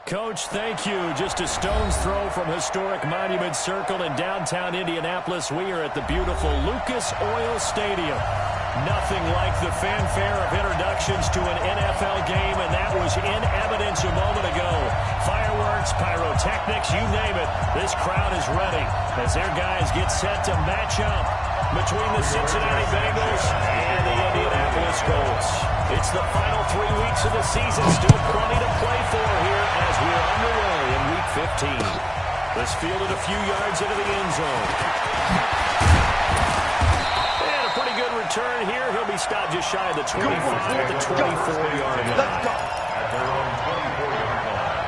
Coach, thank you. Just a stone's throw from historic Monument Circle in downtown Indianapolis. We are at the beautiful Lucas Oil Stadium. Nothing like the fanfare of introductions to an NFL game, and that was in evidence a moment ago. Fireworks, pyrotechnics, you name it. This crowd is ready as their guys get set to match up between the Cincinnati Bengals and the Indianapolis Colts. It's the final 3 weeks of the season. Still plenty to play for here as we are underway in Week 15. This fielded a few yards into the end zone. And a pretty good return here. He'll be stopped just shy of the 25 at the 24-yard line. Let's go. At their own 24-yard line.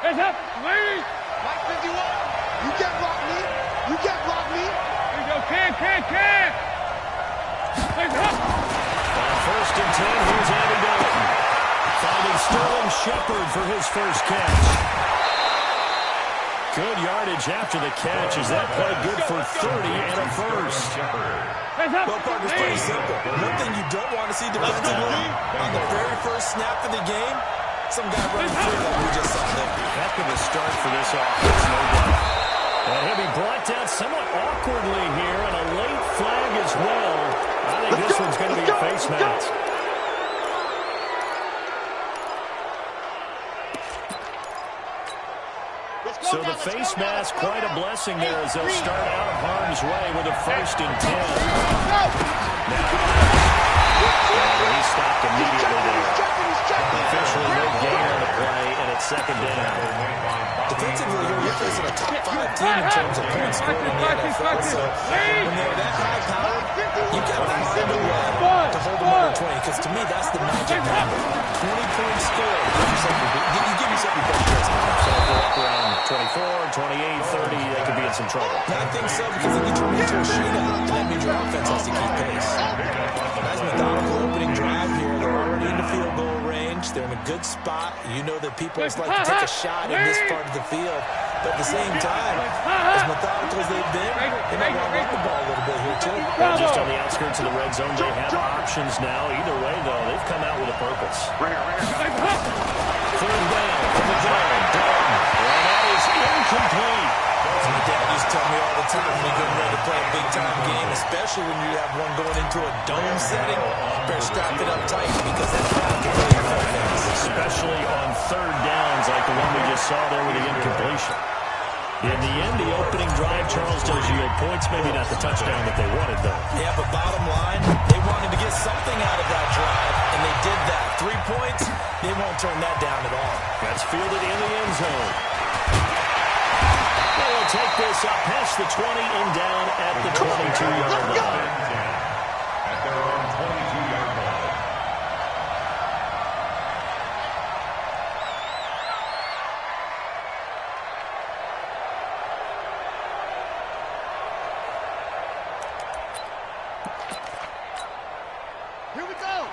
Hands up, ladies! Mike 51, you can't block me. You can't block me. Here you go, can. Hands up! On 1st and 10, here's Andy Dalton. Finding Sterling Shepard for his first catch. Good yardage after the catch as that play good for 30 and a first. Hands up! Well, Parker's pretty simple. One thing you don't want to see defensively on the very first snap of the game, some guy running through like we just saw there. Heck of a start for this offense, no doubt. And he'll be brought down somewhat awkwardly here, and a late flag as well. I think this one's going to be a face mask. So the face mask, quite a blessing there as they'll start out of harm's way with a 1st and 10. And he stopped immediately there. Officially no gain on the play, and it's 2nd down. Defensively, you're facing a top 5 team in terms of points scored in the NFL. So when they're that high powered, you got to find a way to hold them under 20. Because to me, that's the magic number. 20 points scored. You give yourself your best chance. So if they're up around 24, 28, 30, they could be in some trouble. I think so, because then you turn into a shootout, and that means your offense has to keep pace. Nice methodical opening drive here. They're already in the field goal range. They're in a good spot. You know that people like to take a shot in this part of the field. But at the same time, as methodical as they've been, they might want to run the ball a little bit here, too. Well, just on the outskirts of the red zone, they have options now. Either way, though, they've come out with a purpose. 3rd down from the zone. Dalton. And that is incomplete. My dad used to tell me all the time when you're getting ready to play a big-time game, especially when you have one going into a dome setting, better strap it up tight because that crowd can really affect things. Especially on 3rd downs like the one we just saw there with the incompletion. In the end, the opening drive, Charles, does yield points. Maybe not the touchdown that they wanted, though. Yeah, but bottom line, they wanted to get something out of that drive, and they did that. 3 points, they won't turn that down at all. That's fielded in the end zone. They will take this up past the 20 and down at the 22-yard line. At their own 22-yard line. Here we go.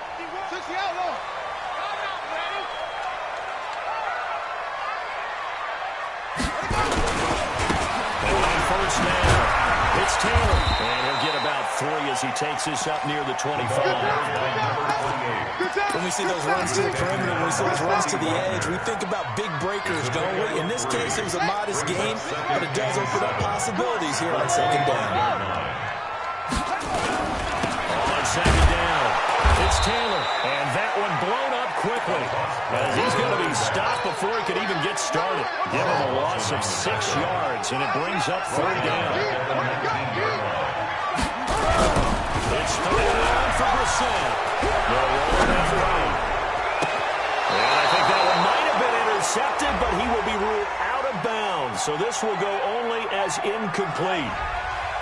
60 outlaw. I'm not ready. And on 1st down, it's Taylor. And he'll get about 3 as he takes this up near the 25. When we see those runs to the perimeter, when we see those runs to the edge, we think about big breakers, don't we? In this case, it was a modest gain, but it does open up possibilities here on 2nd down. On 2nd down, it's Taylor. And that one blown up quickly as he's going to be stopped before he could even get started. Give him a loss of 6 yards, and it brings up 3rd down. It's 3rd down for Brissett. They'll roll it halfway. And I think that one might have been intercepted, but he will be ruled out of bounds. So this will go only as incomplete.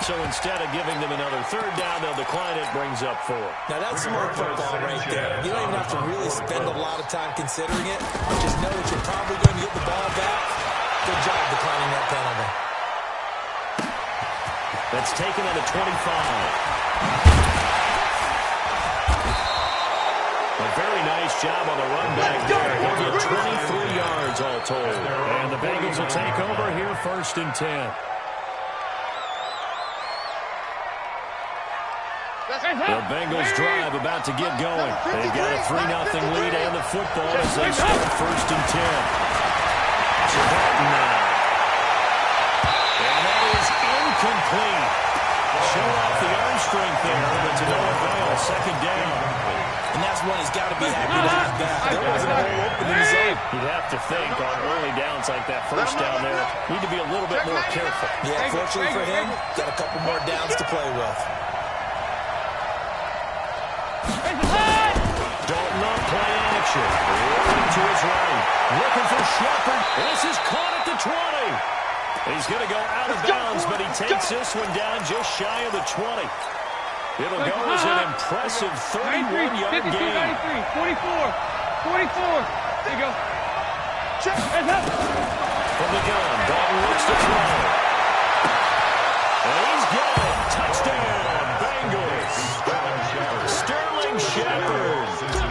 So instead of giving them another 3rd down, they'll decline it, brings up 4. Now, that's smart football right there. You don't even have to really spend a lot of time considering it. Just know that you're probably going to get the ball back. Good job declining that penalty. That's taken at a 25. A very nice job on the run back there. He'll get 23 yards all told. And the Bengals will take over here 1st and 10. Let's go. The Bengals drive about to get going. They've got a 3-0 lead and the football as they start 1st and 10. Now. And that is incomplete. Show off the arm strength there, but to no avail. 2nd down. And that's one he's got to be happy to have back. There wasn't a hole open in his zone. You'd have to think on early downs like that 1st down there, need to be a little bit more careful. Yeah, fortunately for him, got a couple more downs to play with. Dalton on play action. Rolling to his right. Looking for Shepard. This is caught at the 20. He's going to go out of bounds, but he takes this one down just shy of the 20. It'll go as an impressive 31-yard gain. 44. 44. There you go. Heads up. From the gun, Dalton looks to throw. And he's got it. Touchdown, Bengals. Sterling Shepard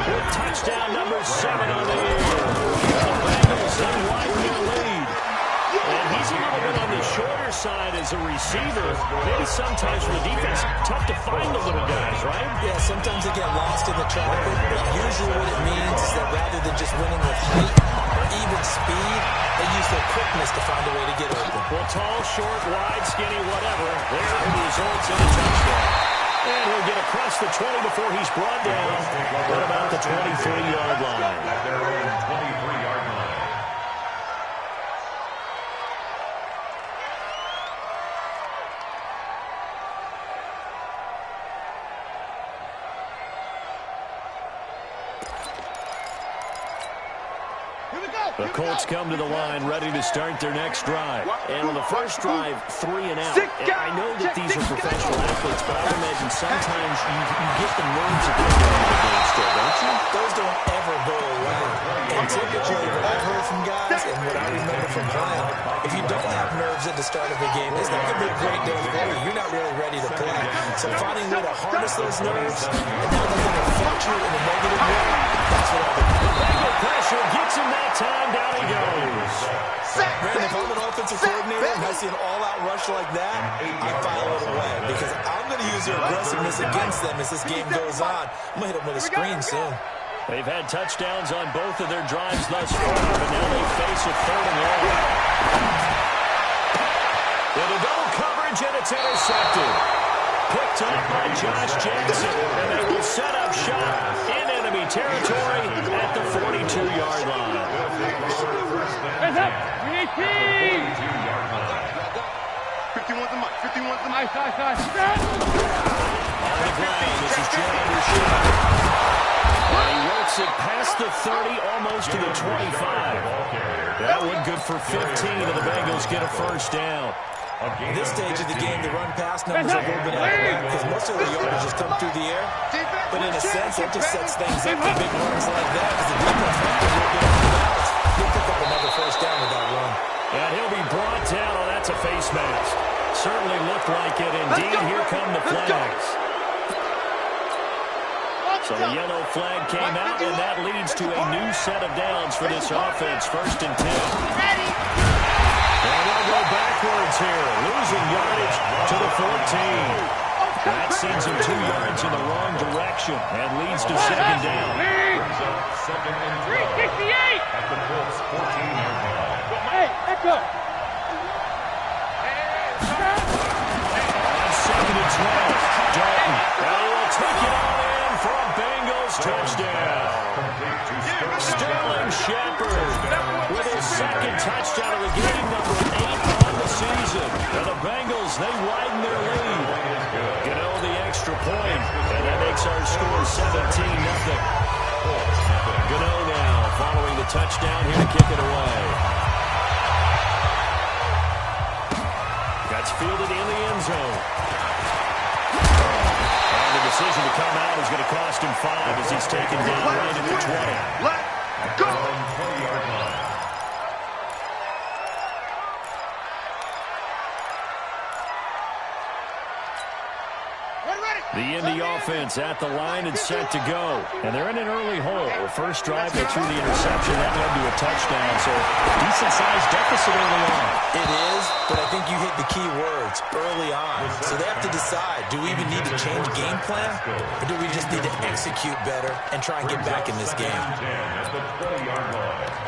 with touchdown number 7 on the year. The Bengals have widened their lead. And he's a little bit on the shorter side as a receiver. Maybe sometimes for the defense, tough to find the little guys, right? Yeah, sometimes they get lost in the traffic, but usually what it means is that rather than just winning with height or even speed, they use their quickness to find a way to get open. Well, tall, short, wide, skinny, whatever, there it results in a touchdown. And he'll get across the 20 before he's brought down at about the 23-yard line. At their own 23-yard line. The Colts come to the line ready to start their next drive. And on the first drive, 3 and out. And I know that these are professional athletes, but I would imagine sometimes you get the nerves of getting into the game still, don't you? Those don't ever go away. And typically what I've heard from guys and what I remember from playing, if you don't have nerves at the start of a game, it's not going to be a great day for you. You're not really ready to play. So finding a way to harness those nerves and how they're going to affect you in a negative way, that's what I've been doing. Bengal pressure gets him that time. Down he goes. Man, if I'm an offensive coordinator and I see an all-out rush like that, I file it away because I'm going to use their aggressiveness against them as this game goes on. I'm going to hit them with a screen soon. They've had touchdowns on both of their drives thus far, but now they face a 3rd and long. With a double coverage, and it's intercepted. Picked up by Josh Jackson, and they will set up shop in enemy territory at the 42-yard line. Heads up. We need team. 51's the mic. 51's the mic. Nice. On the ground, this is Jeremy Shepard. And he works it past the 30, almost to the 25. That one good for 15, and the Bengals get a 1st down. At this stage of the game, the run-pass numbers are a little bit out of whack because most of the yardage just come through the air. But in a sense, that just sets things up for big runs like that because the defense might be a little bit off the balance. He'll pick up another 1st down with that run. And he'll be brought down. Oh, that's a face mask. Certainly looked like it. Indeed, here come the flags. So the yellow flag came out, and that leads to a new set of downs for this offense. 1st and 10. And they'll go backwards here, losing yardage to the 14. That sends him 2 yards in the wrong direction and leads to 2nd down. Second and 368. at the Colts 14-yard line. Hey, let's go. On 2nd and 12, Dalton. They will take it on in for a Bengals touchdown. Sterling Shepard with his 2nd touchdown of the game, number 8 on the season. And the Bengals, they widen their lead. The extra point, and that makes our score 17-0. Gano now following the touchdown here to kick it away. That's fielded in the end zone. And the decision to come out is going to cost him 5 as he's taken down right at the 20. Let's go. 20-yard line. The Indy offense at the line and set to go. And they're in an early hole. First drive, they threw the interception. That led to a touchdown. So decent-sized deficit early on. It is, but I think you hit the key words, early on. So they have to decide, do we even need to change game plan? Or do we just need to execute better and try and get back in this game? At the 20-yard line.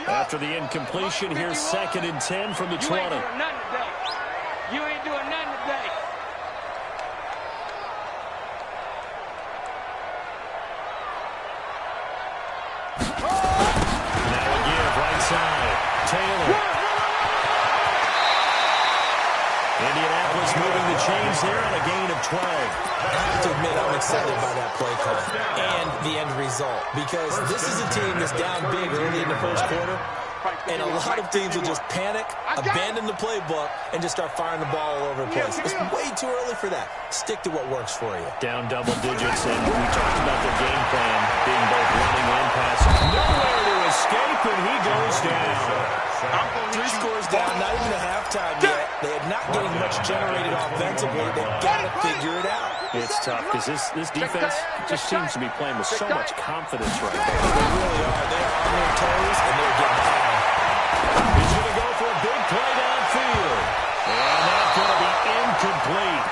After the incompletion, here's 2nd and 10 from the 20. You ain't doing nothing today. You ain't doing nothing today. Now a give, right side. Taylor. Indianapolis moving the chains there on a gain of 12. I have to admit, I'm excited by that play call and the end result, because this is a team that's down big early in the first quarter, and a lot of teams will just panic, abandon the playbook, and just start firing the ball all over the place. It's way too early for that. Stick to what works for you. Down double digits, and we talked about their game plan being both running and passing. Nowhere to escape, and he goes down. 3 scores down, not even a halftime yet. They are not getting much generated offensively. They've got to figure it out. It's tough because this defense just seems to be playing with so much confidence right now. They really are. They are on their toes, and they're getting down. He's going to go for a big play downfield. And that's going to be incomplete.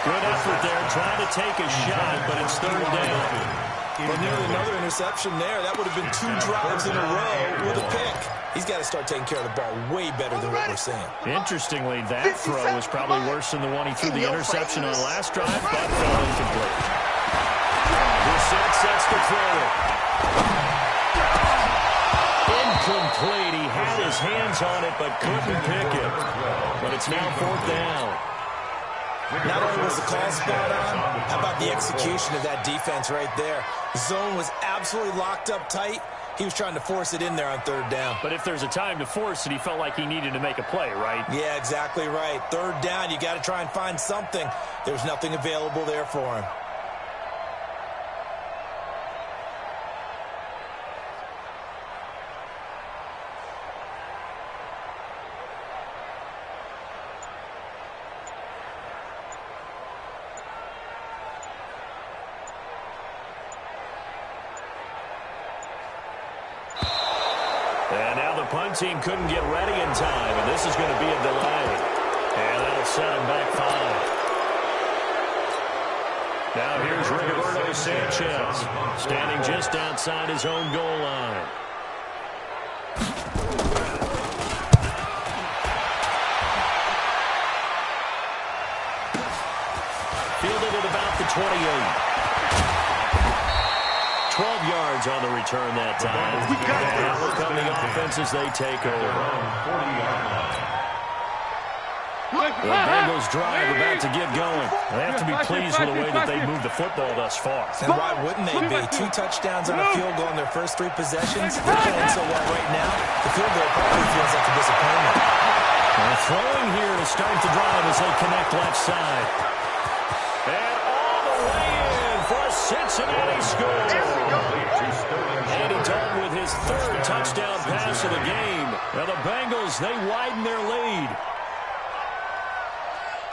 Good effort there, trying to take a shot, but it's 3rd down. But nearly another interception there. That would have been 2 drives in a row with a pick. He's got to start taking care of the ball way better than what we're seeing. Interestingly, that throw was probably worse than the one he threw the interception on last drive, but fell incomplete. This sets to throw it. Incomplete. He had his hands on it, but couldn't pick it. But it's now 4th down. Not only was the call spot on, how about the execution of that defense right there? The zone was absolutely locked up tight. He was trying to force it in there on 3rd down. But if there's a time to force it, he felt like he needed to make a play, right? Yeah, exactly right. 3rd down, you got to try and find something. There's nothing available there for him. And now the punt team couldn't get ready in time, and this is going to be a delay. And that'll set him back 5. Now here's Rigoberto Sanchez, standing just outside his own goal line. Fielded at about the 28. 12 yards on the return that time. And look on the offense as they take over. The Bengals drive about to get going. They have to be pleased with the way that they moved the football thus far. And why wouldn't they be? 2 touchdowns on a field goal in their first 3 possessions. They're playing so well right now. The field goal probably feels like a disappointment. They're throwing here to start the drive as they connect left side. And all the way in for a Cincinnati score. Andy Dalton with his 3rd touchdown pass of the game. Now the Bengals, they widen their lead.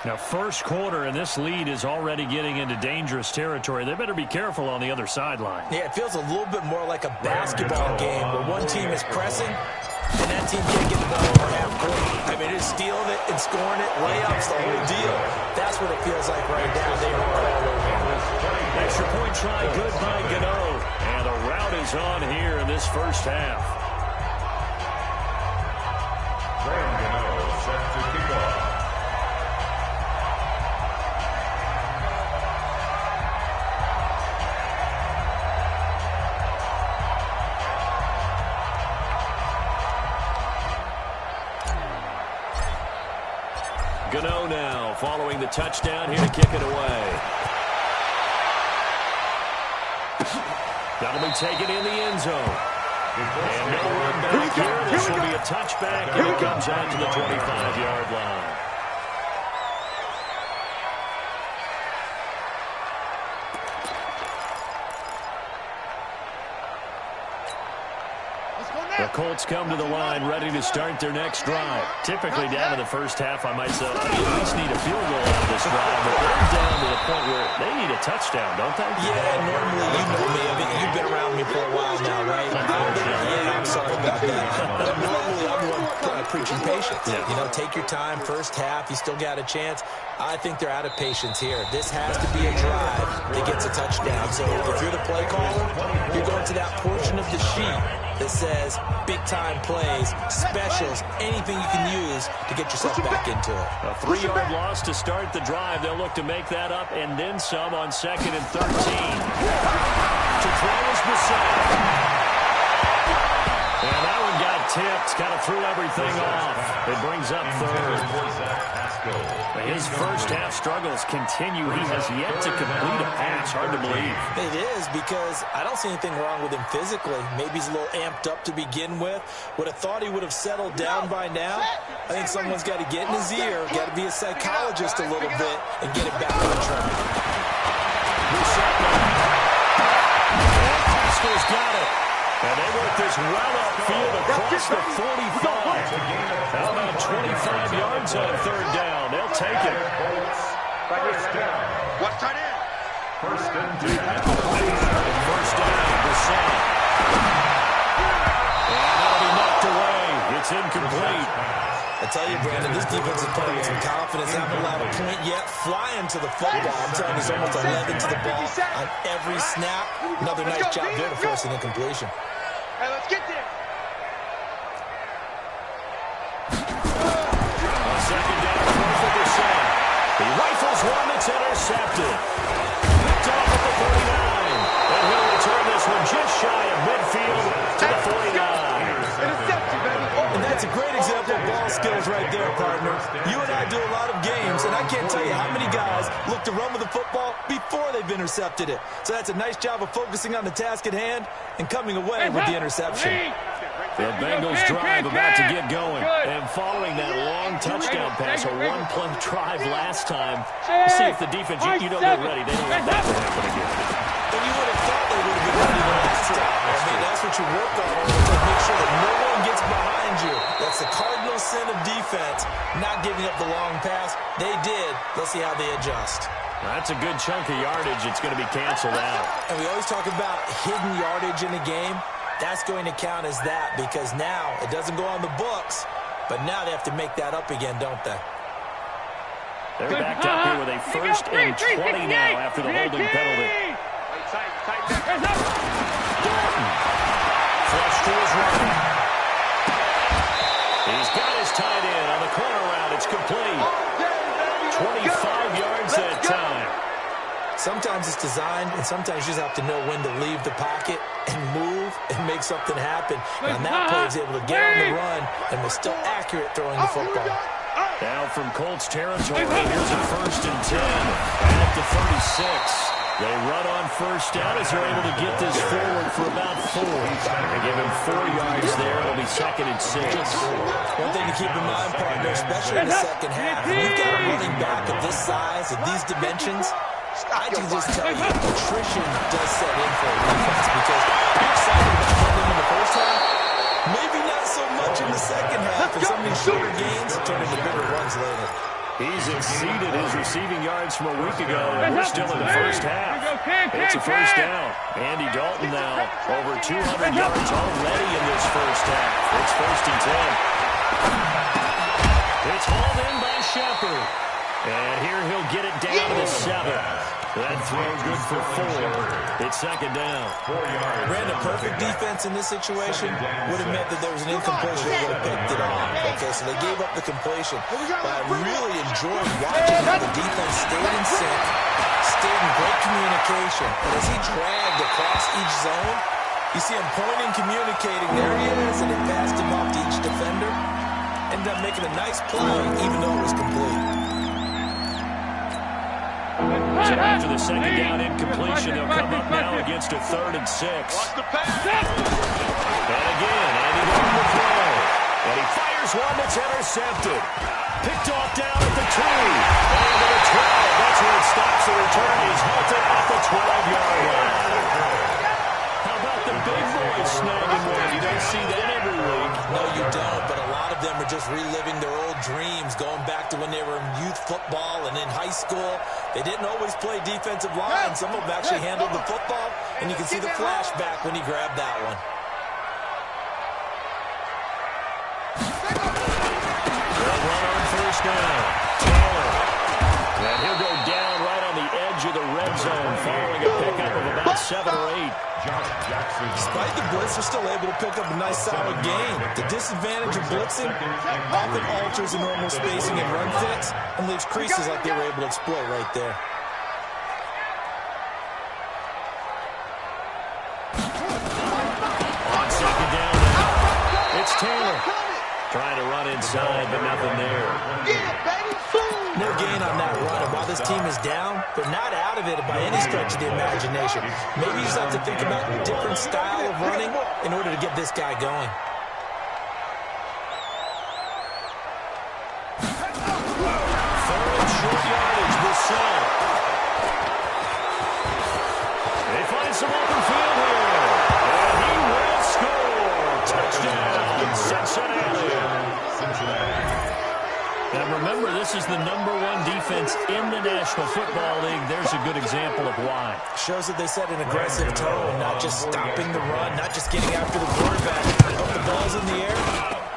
Now, first quarter, and this lead is already getting into dangerous territory. They better be careful on the other sideline. Yeah, it feels a little bit more like a basketball game where one team is pressing and that team can't get the ball over half court. I mean, it's stealing it and scoring it, layups, the whole deal. That's what it feels like right now. They are all over. Extra point try, good by Gano. And the route is on here in this first half. Graham Gano set to kick off. Gano now following the touchdown here to kick it away. That'll be taken in the end zone. And no run back here. This will be a touchback, and it comes out to the 25-yard line. Let's go The Colts come to the line ready to start their next drive. Typically down in the first half, I might say, oh, you at least need a field goal out of this drive. But they're down to the point where they need a touchdown, don't they? Yeah, normally, you know me. I mean, you've been around me for a while now, right? Yeah, I'm sorry about that. Normally, I'm the one preaching patience. Yeah. You know, take your time. First half, you still got a chance. I think they're out of patience here. This has to be a drive that gets a touchdown. So if you're the play caller, you're going to that portion of the sheet that says big-time plays, specials, anything you can use to get yourself back into it. A 3-yard loss to start the drive. They'll look to make that up and then some on 2nd and 13. To throw is Bissett. And that one got tipped, kind of threw everything off. It brings up 3rd. His first half struggles continue. He has yet to complete a pass. Hard to believe. It is, because I don't see anything wrong with him physically. Maybe he's a little amped up to begin with. Would have thought he would have settled down by now. I think someone's got to get in his ear, got to be a psychologist a little bit, and get him back on track. Pascal's got it. And they work this well upfield across the 45. How about 25 yards on 3rd down? They'll take it. What's tight end? First and 10. First down, Bissett. And that'll be knocked away. It's incomplete. I tell you, Brandon, this defense is playing with some confidence. Haven't allowed a point yet. Flying to the football. I'm telling you, it's almost 11 to the ball on every snap. Another nice job there to force an incompletion. Hey, let's get there. On 2nd down, 4th for Bissett. He rifles one that's intercepted. Picked off at the 49. And he'll return this one just shy of midfield to the 49. Interception, baby. And that's a great example of ball skills right there, partner. You and I do a lot of games, and I can't tell you how many guys look to run with the football before they've intercepted it. So that's a nice job of focusing on the task at hand and coming away with the interception. The Bengals drive about to get going. And following that long touchdown pass, a one-play drive last time, see if the defense, you know they're ready. They don't want that to happen again. And you would have thought they would have been ready the last time. I mean, that's what you work on, to make sure that no one gets behind you. That's the cardinal sin of defense, not giving up the long pass. They did. Let's see how they adjust. That's a good chunk of yardage. It's going to be canceled out. And we always talk about hidden yardage in a game. That's going to count as that, because now it doesn't go on the books, but now they have to make that up again, don't they? They're backed up here with a 1st and 20 now after the holding penalty. Dalton. Flush to his right. He's got his tight end on the corner route. It's complete. 25 yards that time. Sometimes it's designed, and sometimes you just have to know when to leave the pocket and move and make something happen. And on that play, he was able to get on the run and was still accurate throwing the football. Down from Colts territory. Here's a 1st and 10 at the 36. They run on 1st down as they're able to get this forward for about 4. They give him 4 yards there. It'll be 2nd and 6. One thing to keep in mind, partner, especially in the second half, when you've got a running back of this size, of these dimensions, I can just tell you, attrition does set in for a defense, because you're excited about running in the first half, maybe not so much in the second half, and some of these shorter gains turn into bigger runs later. He's exceeded his receiving yards from a week ago, and we're still in the first half. It's a 1st down. Andy Dalton now over 200 yards already in this first half. It's 1st and 10. It's hauled in by Shepard. And here he'll get it down to the 7. That throw good for 4. It's 2nd down. Brandon, perfect defense in this situation would have meant that there was an incompletion that would have picked it off. Okay, so they gave up the completion. But I really enjoyed watching how the defense stayed in sync, stayed in great communication. And as he dragged across each zone, you see him pointing, communicating. There he is, and it passed him off to each defender. Ended up making a nice play, even though it was complete. So after the 2nd down incompletion, they'll come up now against a 3rd and 6. Watch the pass. And again, Andy Dalton to throw. And he fires one that's intercepted. Picked off down at the 2. And to the 12. That's where it stops. The return is halted at the 12-yard line. How about the big boys snagging one? You don't see that every are just reliving their old dreams, going back to when they were in youth football and in high school. They didn't always play defensive line. Some of them actually handled the football, and you can see the flashback when he grabbed that one. First down. Taylor. And he'll go down right on the edge of the red zone following a pickup of about 7 or 8. Despite the blitz, they're still able to pick up a nice solid gain. The disadvantage of blitzing often alters the normal spacing and run fits and leaves creases like they were able to exploit right there. On second down now, it's Taylor. Trying to run inside, but nothing there. No gain on that run, and while this team is down, they're not out of it by any stretch of the imagination. Maybe you just have to think about a different style of running in order to get this guy going. Third short yardage with Sell. They find some open field here, and he will score. Touchdown, Cincinnati. Now remember, this is the #1 defense in the National Football League. There's a good example of why. Shows that they set an aggressive tone, not just stopping the run, not just getting after the quarterback. But the ball's in the air,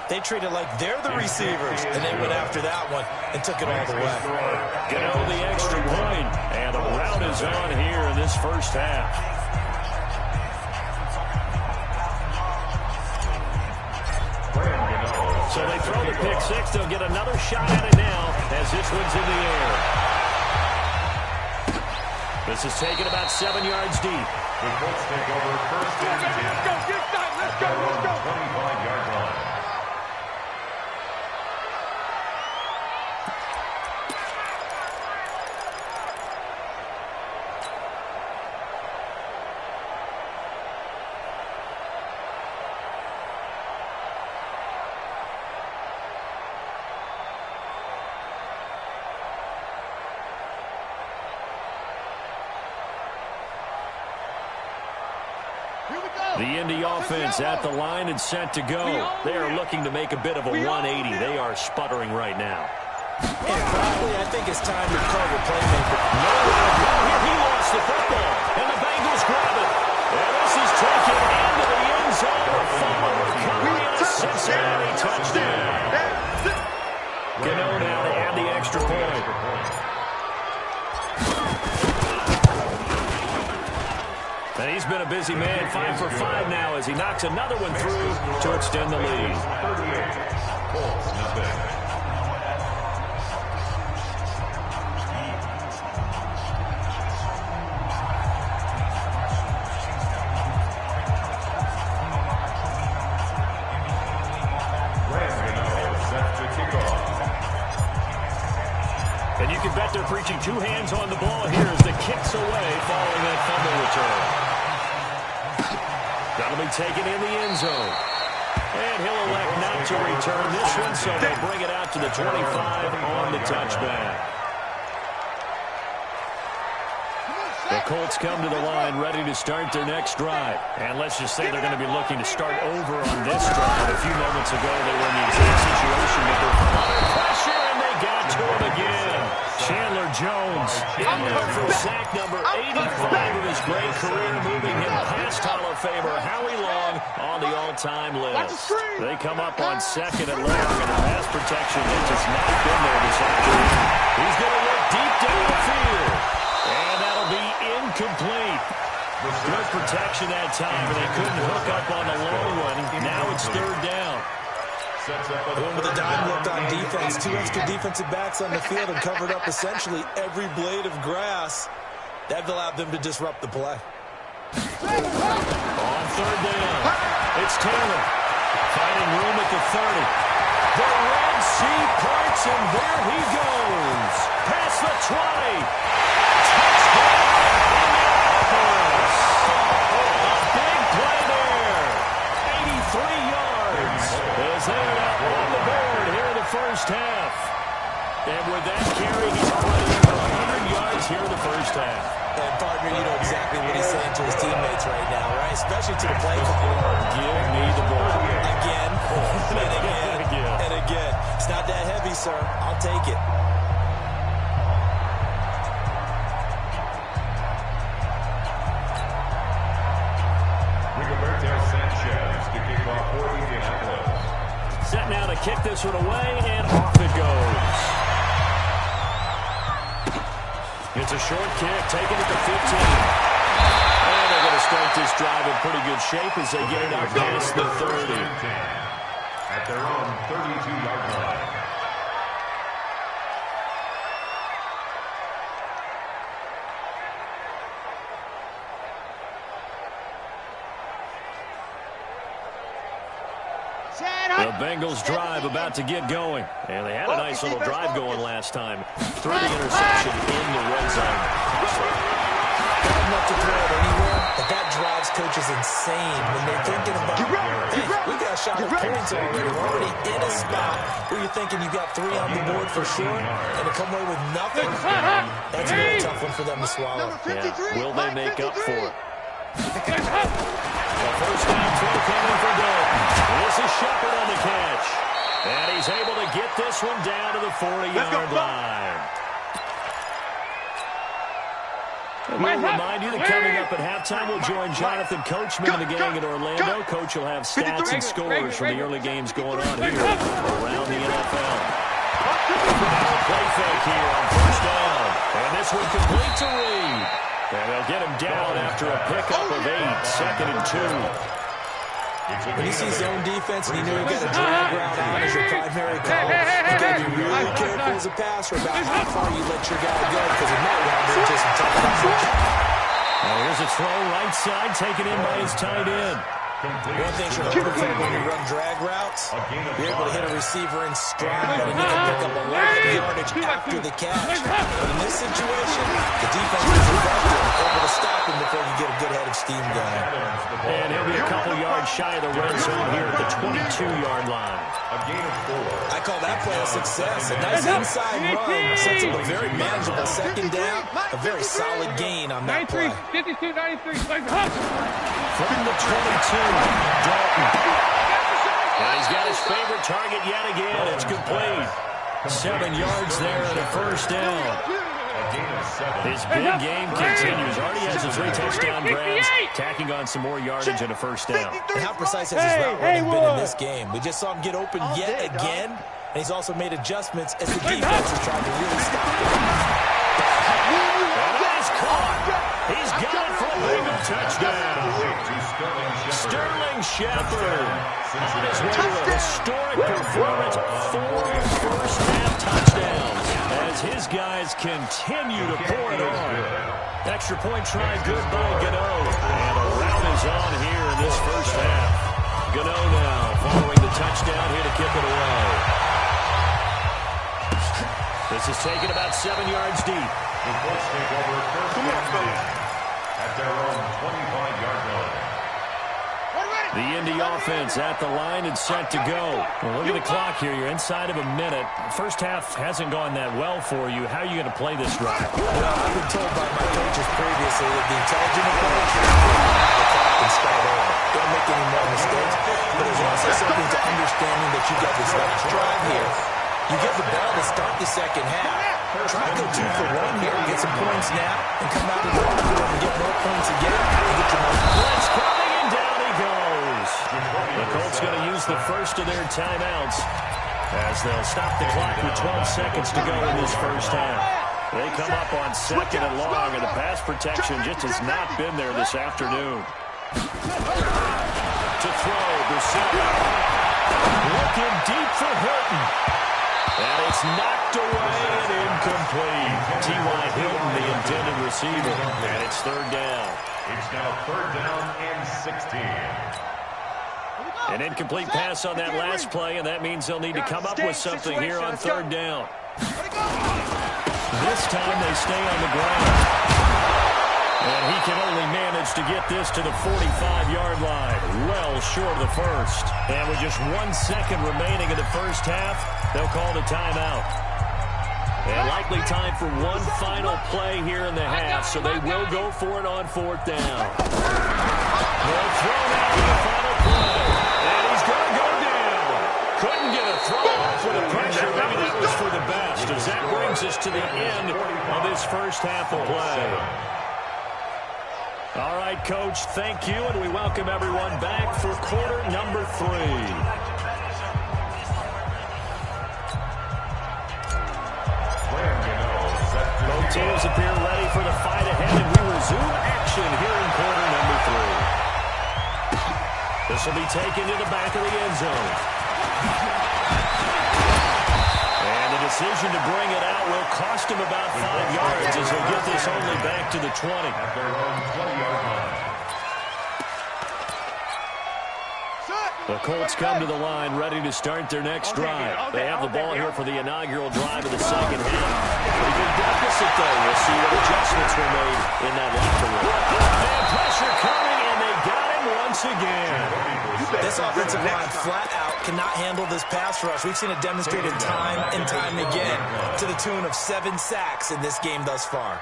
they treat it like they're the receivers, and they went after that one and took it all the way. Gano the extra point, and the route is on here in this first half. So they throw the pick six. They'll get another shot at it now as this one's in the air. This is taken about 7 yards deep. The Colts take over first and 10. Let's go, get started, let's go, let's go. 25-yard line. The Indy offense at the line and set to go. They are looking to make a bit of a 180. They are sputtering right now. And probably, I think it's time to call the playmaker. Here he lost the football, and the Bengals grab it. And this is taken into the end zone. A fumble recovery and a Cincinnati touchdown. Gano now to add the extra point. And he's been a busy man, 5 for 5 now as he knocks another one through to extend the lead. 38. Colts, nothing. And you can bet they're preaching 2 hands on the ball here as the kick's away following that fumble return. That'll be taken in the end zone. And he'll elect not to return this one, so they'll bring it out to the 25 on the touchback. The Colts come to the line ready to start their next drive. And let's just say they're going to be looking to start over on this drive. A few moments ago, they were in the exact situation with their under pressure, and they got to him again. Chandler Jones in there for sack number 85 of his great career, moving him past Hall of Famer Howie Long on the all-time list. They come up on second and long, and the pass protection has just not been there this afternoon. He's going to look deep down the field, and that'll be incomplete. Good protection that time, and they couldn't hook up on the long one. Now it's third down. Going with a dime look on defense. 2 extra defensive backs on the field and covered up essentially every blade of grass. That allowed them to disrupt the play. On third down, it's Taylor finding room at the 30. The Red Sea parts, and there he goes. Past the 20. Touchdown, Indianapolis. A big play there. 83 yards. As they are out on the board here in the first half. And with that carry, he's putting over 100 yards here in the first half. And partner, you know exactly what he's saying to his teammates right now, right? Especially to the play caller. Give me the ball. Again, and again, and again. It's not that heavy, sir. I'll take it. To kick off for Indianapolis. Set now to kick this one away, and off it goes. It's a short kick, taken at the 15. And they're going to start this drive in pretty good shape as they get it out past the 30. At their own 32-yard line. The Bengals drive about to get going. And they had a nice little drive going last time. Through the interception in the red zone. Got enough to throw it anywhere, but that drives coaches insane when they're thinking about, hey, we got a shot at points already. We're already in a spot where you're thinking you got 3 on the board for sure, and to come away with nothing, that's a very tough one for them to swallow. Yeah. Will they make up for it? The first down throw coming for Dalton. This is Shepard on the catch. And he's able to get this one down to the 40-yard line. And we'll remind you that coming up at halftime, we'll join Jonathan Coachman and the gang in Orlando. Coach will have stats and scores from the early games going on here around the NFL. Play fake here on first down. And this one complete to Reed. And they'll get him down after a pickup of 8, 2nd and 2. When you see zone defense and you know you got a drag route on as your primary call, you got to be really careful as a passer about how far you let your guy go because it might wind into some tough coverage. Here's a throw right side taken in by his tight end. One thing you're looking for when you run drag routes, you're able to hit a receiver in stride and you can pick up a lot of yardage after the catch. But in this situation, the defense is effective, able to stop him before you get a good head of steam going. And he'll be a couple yards shy of the red zone here at the 22-yard line. A gain of 4. I call that play a success. A nice inside run sets up a very manageable second down, a very solid gain on that play. 52-93. From the 22, Dalton. And he's got his favorite target yet again. It's complete. 7 yards there and a first down. His big game continues. Already has his 3 touchdown grabs, tacking on some more yardage and a first down. And how precise has his route running been in this game? We just saw him get open yet again, and he's also made adjustments as the defense has tried to really stop him. And that is caught. He's got it for a Bengal touchdown. Sterling Shepard on his way to a historic performance. 4 first-half touchdowns as his guys continue to pour it on. Extra point try good by Gano. And a rout is on here in this first half. Gano now following the touchdown here to kick it away. This is taken about 7 yards deep. The Colts take over first and 10 at their own 25-yard line. The Indy offense at the line and set to go. Well, look at the clock here. You're inside of a minute. First half hasn't gone that well for you. How are you going to play this drive? Well, I've been told by my coaches previously that the intelligent approach is the clock and start over. Don't make any more mistakes. But there's also something to understanding that you got this last drive here. You get the ball to start the second half. Try to go 2 for 1 here, get some points now, and come out of the locker room and get more points again and get your money. Blitz coming, and down he goes. The Colts going to use the first of their timeouts as they'll stop the clock with 12 seconds to go in this first half. They come up on 2nd and long, and the pass protection just has not been there this afternoon. To throw, Brissett. Looking deep for Hilton. And it's knocked away and incomplete. T.Y. Hilton, the intended receiver. And it's 3rd down. It's now 3rd down and 16. An incomplete pass on that last play, and that means they'll need to come up with something here on 3rd down. This time they stay on the ground. And he can only manage to get this to the 45-yard line, well short of the first. And with just 1 second remaining in the first half, they'll call the timeout. And likely time for one final play here in the half, so they will go for it on 4th down. They'll throw out the final play, and he's going to go down. Couldn't get a throw off with the pressure. Maybe that was for the best, as that brings us to the end of this first half of play. All right, Coach, thank you, and we welcome everyone back for quarter number 3. Both teams appear ready for the fight ahead, and we resume action here in quarter number 3. This will be taken to the back of the end zone. And the decision to bring it out will cost him about 5 yards as he'll get this only back to the 20. At their own 20-yard line. The Colts come to the line ready to start their next drive. They have the ball here for the inaugural drive of the second half. Pretty good deficit, though. We'll see what adjustments were made in that locker room. And pressure coming, and they got him once again. This offensive line flat out cannot handle this pass rush. We've seen it demonstrated time and time again to the tune of 7 sacks in this game thus far.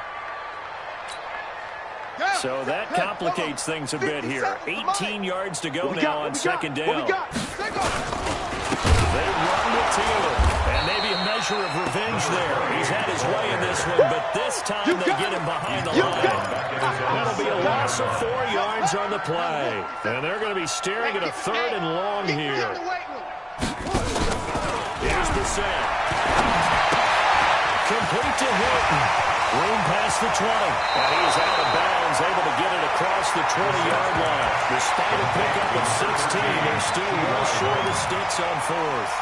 So that complicates things a bit here. 18 yards to go now on second down. They run with Taylor, and maybe a measure of revenge there. He's had his way in this one, but this time they get him behind the line. That'll be a loss of 4 yards on the play. And they're going to be staring at a 3rd and long here. Here's the set. Complete to Hilton. Room past the 20. And he is out of bounds, able to get it across the 20-yard line. Despite a pickup of 16, they're still well short of sticks on 4th.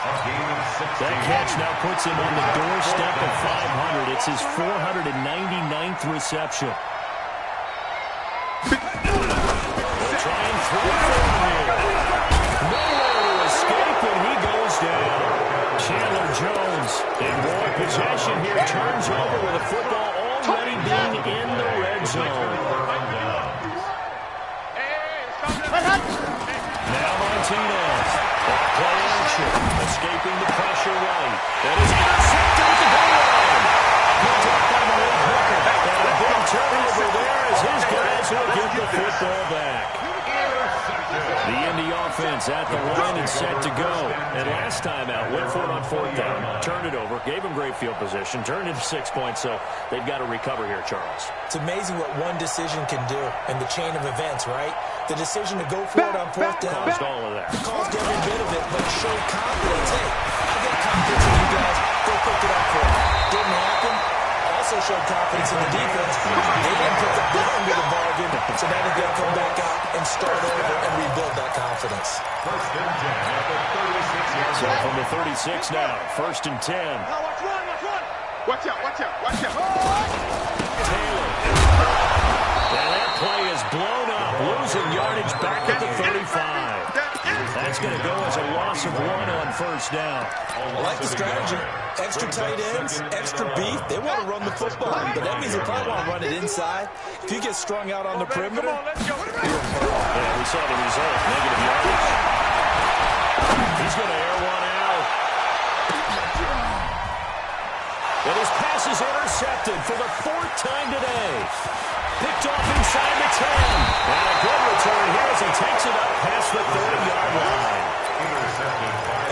That catch now puts him on the doorstep of 500. It's his 499th reception. They'll try and throw it for him here. Nowhere to escape, and he goes down. Chandler Jones, in more possession here, turns over with a football already being in the red zone. Now Martinez. That play action. Escaping the pressure right. That is intercepted at the goal line. Picked up by Malik Hooker. And a big turnover there as his guys will get the football back. The Indy offense at the line and set to go. And last time out, went for it on 4th down. Turned it over, gave them great field position, turned into 6 points, so they've got to recover here, Charles. It's amazing what one decision can do in the chain of events, right? The decision to go for it on 4th down. Caused all of that. Caused every bit of it, but showed confidence. Hey, I got confidence in you guys. Go pick it up for me. Didn't happen. Also showed confidence in the defense. They didn't pick up their end of the bargain, so now they've got to come back out and start over and rebuild that confidence. First and 10 at the 36-yard So line. from the 36 now, 1st and 10. Watch out, watch out, watch out. Taylor. And that play is blown up, losing yardage back at the 35. That's going to go as a loss of 1 on 1st down. I like the strategy. Extra tight ends, extra beef. They want to run the football, but that means they probably want to run it inside. If you get strung out on the perimeter, Yeah, we saw the result, negative yardage. He's going to air one out. And his pass is intercepted for the 4th time today. Picked off inside the 10. And a good return here as he takes it up past the 30-yard line.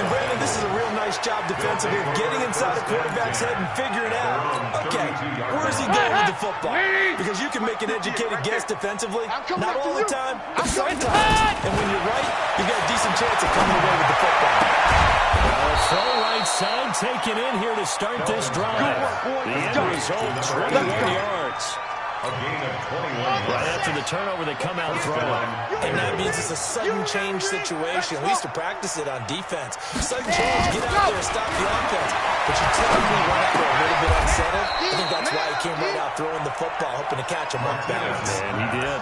and Brandon, this is a real nice job defensively of getting inside a quarterback's head and figuring out, okay, where is he going with the football? Because you can make an educated guess defensively, not all the time, but sometimes. And when you're right, you've got a decent chance of coming away with the football. Throw right side taken in here to start this drive. The end result, 21 yards. A gain of 21. Right after the turnover, they come out throwing. And that means it's a sudden change situation. We used to practice it on defense. Sudden change, get out there, stop the offense. But you typically run out there a little bit unsettled. I think that's why he came right out throwing the football, hoping to catch him off balance. And he did.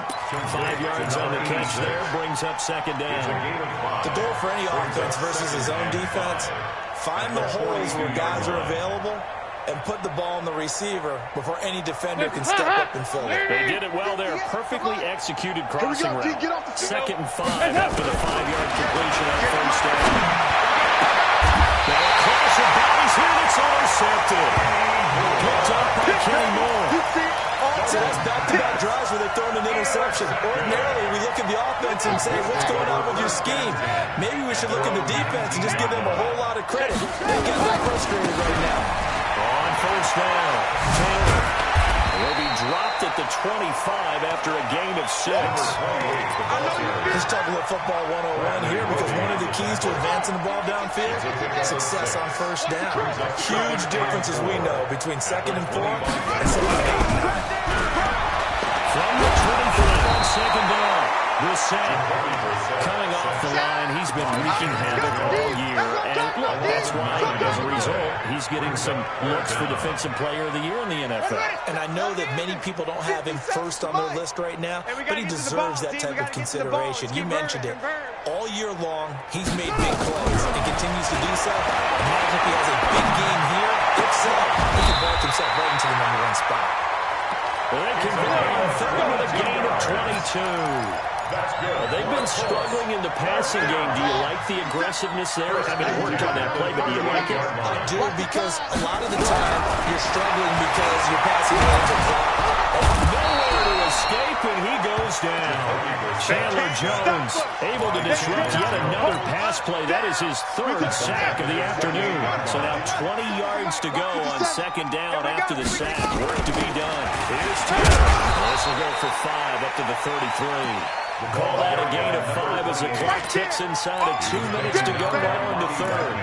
5 yards on the catch there, brings up 2nd down. The goal for any offense versus his own defense, find the holes where guys are available and put the ball on the receiver before any defender can step up and fill it. They did it well there. Perfectly executed crossing route. 2nd and 5 after the 5-yard completion on 1st down. Now a clash of bodies here that's intercepted. Picked up by Kenny Moore. So that's back-to-back drives where they're throwing an interception. Ordinarily, we look at the offense and say, what's going on with your scheme? Maybe we should look at the defense and just give them a whole lot of credit. They got them frustrated right now. On first down, Taylor will be dropped at the 25 after a gain of 6. Let's talk a little football 101 here, because one of the keys to advancing the ball downfield, success on first down. Huge differences, we know, between 2nd and 4 and 2nd and 8. From the 25 on 2nd down, Brissett coming off the line. He's been wreaking havoc all year. And look, that's why, as a result, he's getting some looks for Defensive Player of the Year in the NFL. And I know that many people don't have him first on their list right now, but he deserves that type of consideration. You mentioned it. All year long, he's made big plays and continues to do so. Imagine if he has a big game here. If so, he can vault himself right into the #1 spot. Well, they convert on 3rd with a gain of 22. Well, they've been struggling in the passing game. Do you like the aggressiveness there? I mean, it worked on that play, but do you like it? I do, because a lot of the time you're struggling because your passing lanes are blocked. Nowhere to escape, and he goes down. Chandler Jones able to disrupt yet another pass play. That is his 3rd sack of the afternoon. So now 20 yards to go on 2nd down after the sack. Work to be done. Here's Taylor. This will go for 5 up to the 33. Call that a gain of 5 as the clock ticks inside of 2 minutes to go now in the 3rd.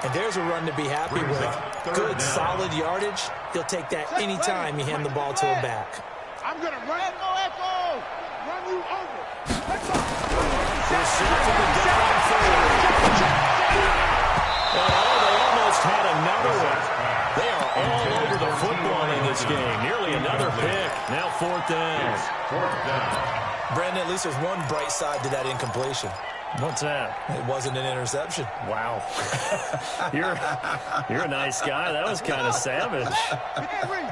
And there's a run to be happy with. Good, solid yardage. He'll take that any time you hand the ball to a back. I'm going to run. Echo. Run you over. Oh, they almost had another one. They are all over the football in this game. Nearly another pick. Now 4th down. 4th down. Brandon, at least there's one bright side to that incompletion. What's that? It wasn't an interception. Wow. You're a nice guy. That was kind of savage.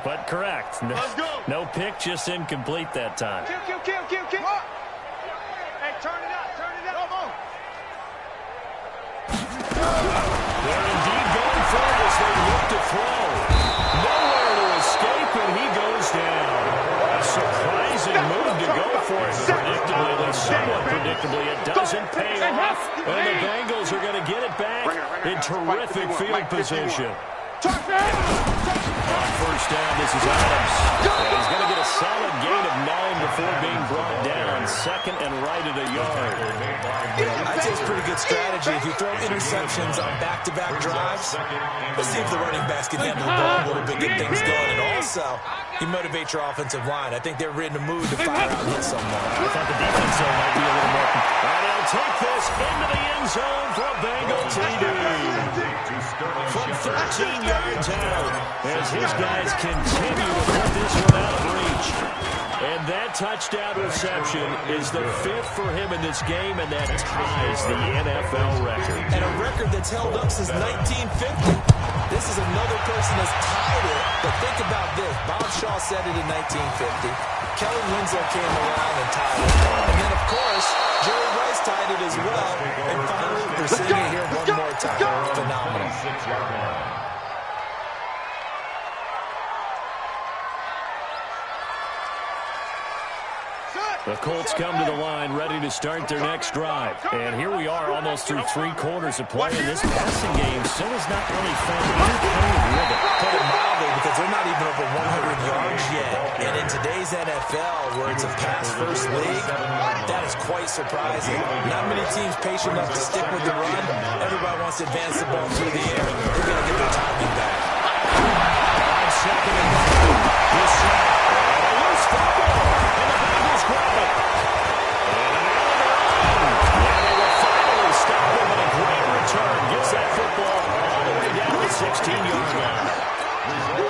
But correct. No pick, just incomplete that time. Kill. Hey, turn it up. Come on. They're indeed going for it as they look to throw. Nowhere to escape, and he goes down. A surprising move to go for it. Predictably, at least somewhat predictably, it doesn't pay off. And the Bengals are going to get it back in terrific field position. On first down, this is Adams. And he's going to get a solid gain of 9 before being brought down. 2nd and right at a yard. I'd say it's a pretty good strategy. If you throw interceptions on back-to-back drives, let's see if the running backs can handle the ball a little bit, get things going. And also, you motivate your offensive line. I think they're in the mood to fire out and hit someone. I thought the defense might be a little more. And he'll take this into the end zone for a Bengal TD. From 13 yards out, as his guys continue to put this one out of reach. And that touchdown reception is the 5th for him in this game, and that ties the NFL record. And a record that's held up since 1950. This is another person that's tied it. But think about this. Bob Shaw said it in 1950. Kelly Winslow came along and tied it. And then, of course, Jerry Rice tied it as well. And finally, we're seeing it here one more time. Phenomenal. The Colts come to the line ready to start their next drive. And here we are almost through 3 quarters of play. And this passing game still is not really found any rhythm. Put it mildly, because they're not even over 100 yards yet. And in today's NFL, where it's a pass-first league, that is quite surprising. Not many teams patient enough to stick with the run. Everybody wants to advance the ball through the air. They're going to get their timing back. On 2nd and 9, this shot. And a loose football. And the Bengals grab it. And now they're on. And they will finally stop him with a great return. Gets that football all the way down the 16-yard line.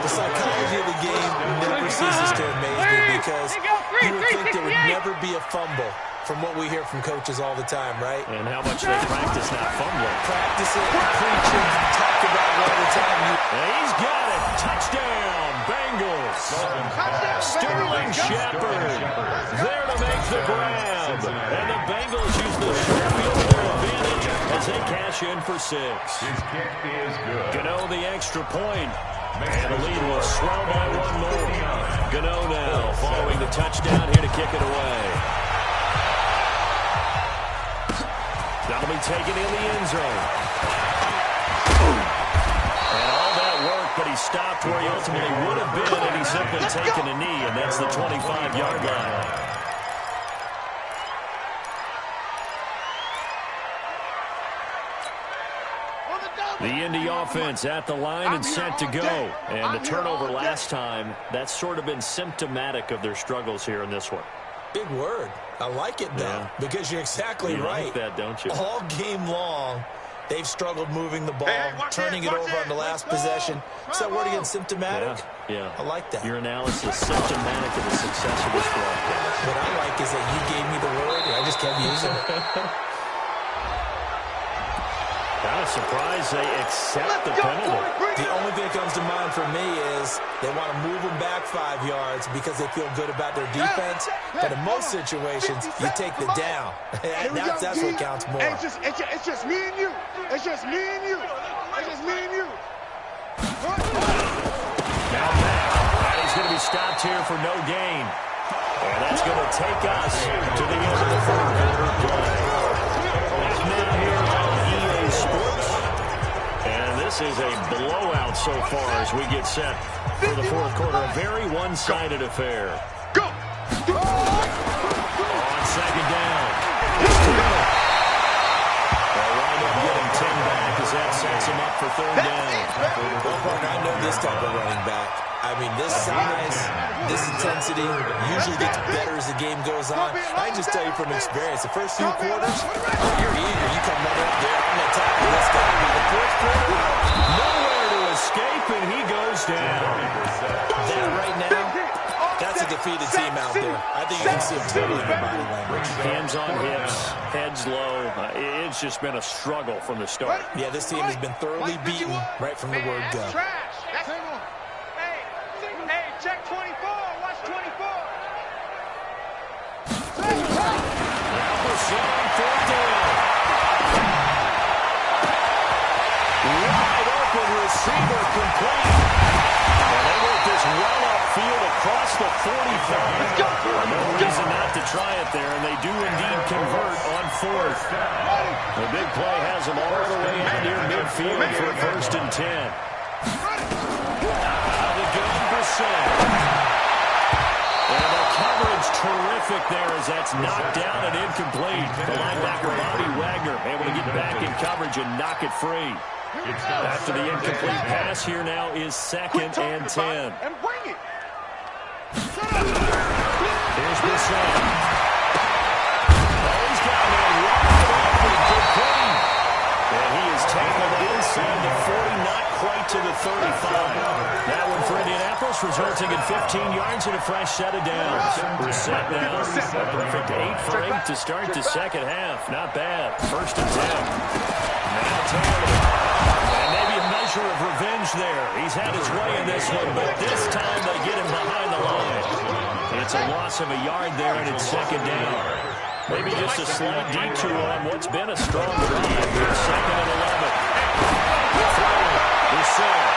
The psychology of the game never ceases to amaze me, because you would think there would never be a fumble from what we hear from coaches all the time, right? And how much they practice not fumbling. Practice it, preach it, talk about it all the time. And he's got it. Touchdown, Bengals. Sterling Shepard there to make the grab. And the Bengals use the short field goal advantage as they cash in for 6. His kick is good. Gano the extra point. And the lead will swell by one more. Gano now following the touchdown here to kick it away. That'll be taken in the end zone. And all that work, but he stopped where he ultimately would have been, and he's simply taken a knee, and that's the 25-yard line. The Indy offense at the line and set to go. And the turnover last time, that's sort of been symptomatic of their struggles here in this one. Big word. I like it, though, because you're exactly right. Like that, don't you? All game long, they've struggled moving the ball, turning it over on the last possession. Is that word again, symptomatic? Yeah. I like that. Your analysis, symptomatic of the success of this broadcast. What I like is that you gave me the word, and I just kept using it. Kind of surprised they accept the penalty. The only thing that comes to mind for me is they want to move them back 5 yards because they feel good about their defense. But in most situations, you take the down. That's what counts more. It's just me and you. It's just me and you. It's just me and you. Now back. And he's going to be stopped here for no gain. And that's going to take us to the end of the third quarter play. Now here on EA Sports. And this is a blowout so far as we get set for the fourth quarter. A very one-sided affair. Go! On second down. They'll wind up getting 10 back as that sets him up for third down. Well, partner, I know this type of running back. I mean, this size, this intensity usually gets better as the game goes on. I can just tell you from experience, the first few quarters, you're eager. You come running up there, I'm going to tackle this guy. The fourth quarter, Nowhere to escape, and he goes down. that right now, that's a defeated team out there. I think you can see it totally in the body language. Hands on hips, heads low. It's just been a struggle from the start. Yeah, this team has been thoroughly beaten right from the word go. Trash. Hey, check 24. Watch 24. Fourth down. Wide open receiver complete. And they work this well upfield across the 45. No reason not to try it there, and they do indeed convert on fourth. The big play has them all the way out near midfield for first and 10. And the coverage terrific there as that's knocked down and incomplete. The linebacker, Bobby Wagner, able to get back in coverage and knock it free. After the incomplete pass, here now is second and 10. And bring it. Here's Bissett. Oh, he's got one wide open. Good play. And he is tackled inside the 40, not quite to the 35. That one for Indianapolis, resulting in 15 yards and a fresh set of downs. Brissett now, a perfect 8 for 8 to start the second half. Not bad. First and 10. Now Taylor. And maybe a measure of revenge there. He's had his way in this one, but this time they get him behind the line. It's a loss of a yard there, and it's second down. Maybe just a slight detour on what's been a strong drive here. Second and 11. Brissett.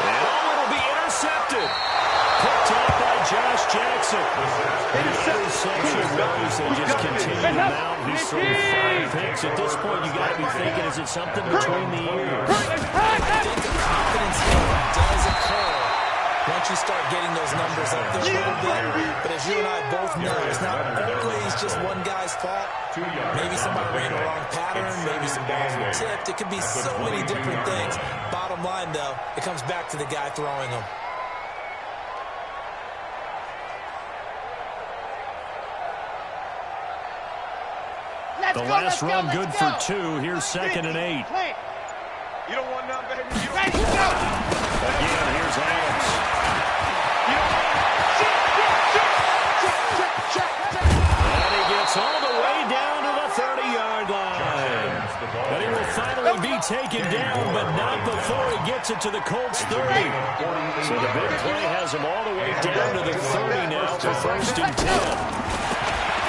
And it'll be intercepted. Picked up by Josh Jackson. Interception goes. They just continue to mount. He's thrown 5 picks. At this point, you got to be thinking, is it something between the ears? I think the confidence here does occur once you start getting those numbers up there a little bit. But as you and I both know, it's not always just one guy's fault. Maybe somebody ran the wrong pattern. Maybe some balls were tipped. It could be so many different things. Bottom line, though, it comes back to the guy throwing them. The last run good for 2. Here's second and 8. You don't want none, baby. Again, here's Adams. And he gets all the way down to the 30-yard line. And he will finally be taken down, but not before he gets it to the Colts 30. So the big play has him all the way down to the 30 now for first and 10.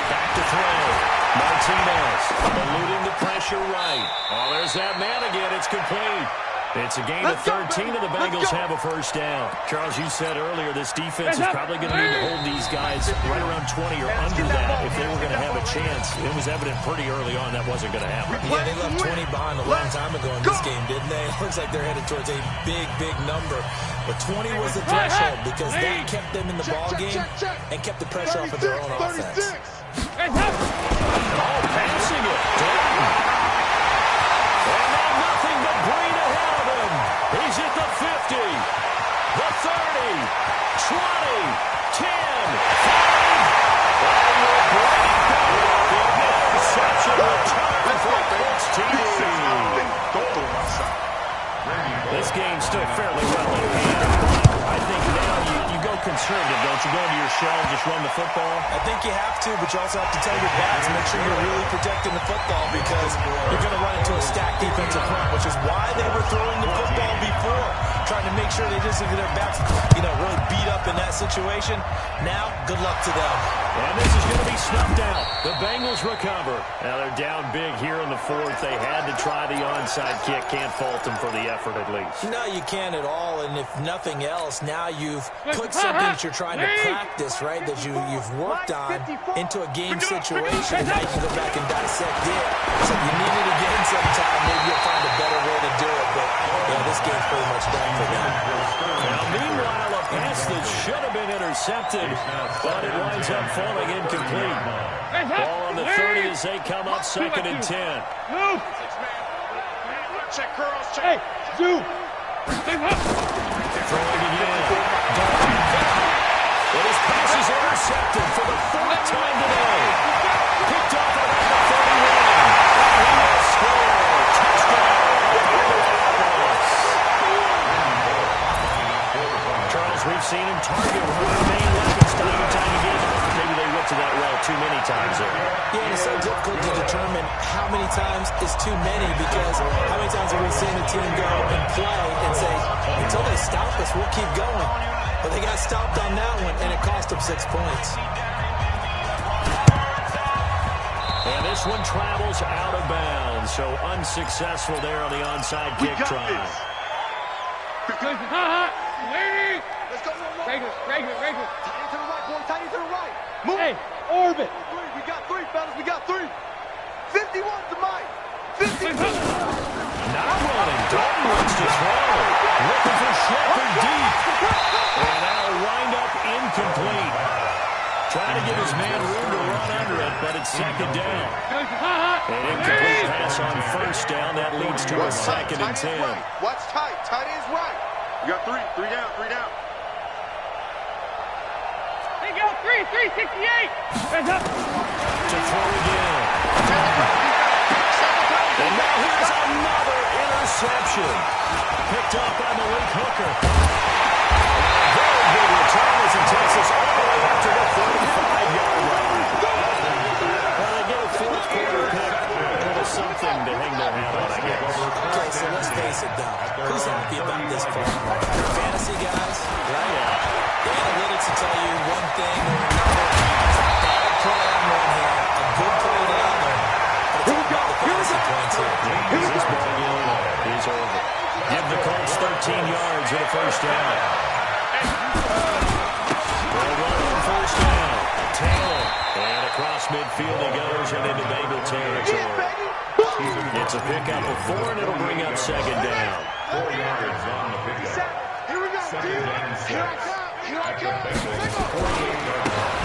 Back to throw. Martinez eluding the pressure right. Oh, there's that man again. It's complete. It's a gain of 13, and the Bengals have a first down. Charles, you said earlier this defense is probably going to need to hold these guys right around 20 or under that if they were going to have a chance. It was evident pretty early on that wasn't going to happen. Yeah, they left 20 behind a long time ago in this game, didn't they? It looks like they're headed towards a big, big number. But 20 was the threshold because that kept them in the ball game and kept the pressure off of their own offense. Oh, passing it. And now nothing but green ahead of him. He's at the 50, the 30, 20, 10, 5. And we're bringing back the interception return for Colts TV. This game's still fairly well in hand. I think now you go conservative, don't you? Go into your shell and just run the football? I think you have to, but you also have to tell your backs, make sure you're really protecting the football because you're going to run into a stacked defensive front, which is why they were throwing the football before, trying to make sure they just get their backs, really beat up in that situation. Now, good luck to them. And this is going to be snuffed out. The Bengals recover. Now they're down big here in the fourth. They had to try the onside kick. Can't fault them for the effort at least. No, you can't at all. And if nothing else, now you've put something that you're trying to practice, right, that you've worked on into a game situation. And now you can go back and dissect it. So you need it again sometime. Maybe you'll find a better way to do it. But, this game's pretty much done for them. Now, meanwhile, a pass that should have been intercepted, but it winds up falling incomplete. Ball on the 30 as they come up second and 10. Check curls, check. Hey, zoom. Throwing again. And his pass is intercepted for the fourth time today. Picked off at about the 31. He will score. Touchdown. Charles, we've seen him target one of the main weapons time and time again. Maybe they went to that well too many times there. Yeah, and it's so difficult to determine how many times is too many because how many times have we seen a team go and play and say, until they stop us, we'll keep going. But they got stopped on that one, and it cost them 6 points. And this one travels out of bounds, so unsuccessful there on the onside kick try. Let's go, regular. Tight into the right, boy, tight into the right. Move. Hey, orbit. We got three, fellas, we got three. 51 to Mike. 50. Not running. Dalton wants to throw. Looking for Shepard deep. And that'll wind up incomplete. Trying to give his man room to run under it, but it's second down. An incomplete pass on first down. That leads to a second and 10. Watch tight. Tight is right. You got three down. They go 368. Hands up. To throw again. And now here's another interception. Picked up by Malik Hooker. And a very good return as he takes us all the way up to the 35-yard line. Well, they get a fourth quarter pick. A little something to hang their hat on, I guess. Okay, so let's face it, though. Who's happy about this play? Fantasy guys, right? Yeah. The analytics will tell you one thing or another. It's a bad play on one hand, a good play the other. But it's all about the fantasy points here. This ball game is over. Give the Colts 13 yards and a first down. They'll run on first down. Taylor. And across midfield he goes and into Bengal territory. It's a pickup of 4, and it'll bring up second down. 4 yards on the pickup. Here we go, dude. Here I come. At the Bengals' 48-yard line.